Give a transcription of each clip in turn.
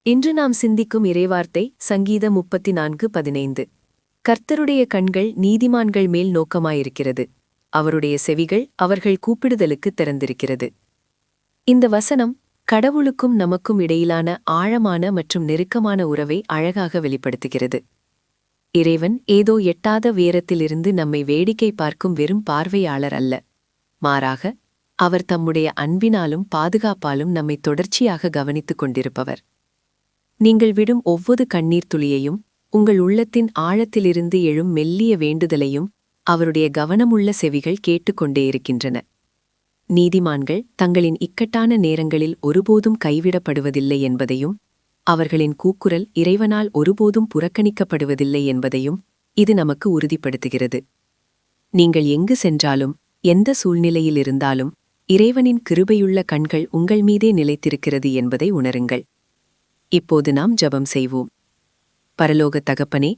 இன்று நாம் சிந்திக்கும் இறைவார்த்தை சங்கீதம் 34:15. கர்த்தருடைய கண்கள் நீதிமான்கள் மேல் நோக்கமாயிருக்கிறது, அவருடைய செவிகள் அவர்கள் கூப்பிடுதலுக்கு திறந்திருக்கிறது. இந்த வசனம் கடவுளுக்கும் நமக்கும் இடையிலான ஆழமான மற்றும் நெருக்கமான உறவை அழகாக வெளிப்படுத்துகிறது. இறைவன் ஏதோ எட்டாத உயரத்திலிருந்து நம்மை வேடிக்கை பார்க்கும் வெறும் பார்வையாளர் அல்ல. மாறாக, அவர் தம்முடைய அன்பினாலும் பாதுகாப்பாலும் நம்மை தொடர்ச்சியாக கவனித்துக் கொண்டிருப்பவர். நீங்கள் விடும் ஒவ்வொரு கண்ணீர் துளியையும், உங்கள் உள்ளத்தின் ஆழத்திலிருந்து எழும் மெல்லிய வேண்டுதலையும் அவருடைய கவனமுள்ள செவிகள் கேட்டுக்கொண்டே இருக்கின்றன. நீதிமான்கள் தங்களின் இக்கட்டான நேரங்களில் ஒருபோதும் கைவிடப்படுவதில்லை என்பதையும், அவர்களின் கூக்குரல் இறைவனால் ஒருபோதும் புறக்கணிக்கப்படுவதில்லை என்பதையும் இது நமக்கு உறுதிப்படுத்துகிறது. நீங்கள் எங்கு சென்றாலும், எந்த சூழ்நிலையில் இருந்தாலும், இறைவனின் கிருபையுள்ள கண்கள் உங்கள் மீதே நிலைத்திருக்கிறது என்பதை உணருங்கள். இப்போது நாம் ஜெபம் செய்வோம். பரலோக தகப்பனே,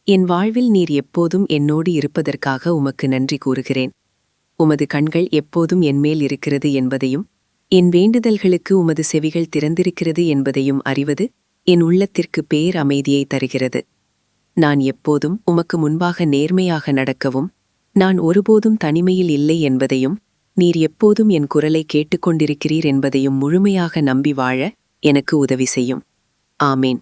என் வாழ்வில் நீர் எப்போதும் என்னோடு இருப்பதற்காக உமக்கு நன்றி கூறுகிறேன். உமது கண்கள் எப்போதும் என்மேல் இருக்கிறது என்பதையும், என் வேண்டுதல்களுக்கு உமது செவிகள் திறந்திருக்கிறது என்பதையும் அறிவது என் உள்ளத்திற்கு பேர் அமைதியை தருகிறது. நான் எப்போதும் உமக்கு முன்பாக நேர்மையாக நடக்கவும், நான் ஒருபோதும் தனிமையில் இல்லை என்பதையும், நீர் எப்போதும் என் குரலை கேட்டுக்கொண்டிருக்கிறீர் என்பதையும் முழுமையாக நம்பி வாழ எனக்கு உதவி செய்யும். ஆமேன்.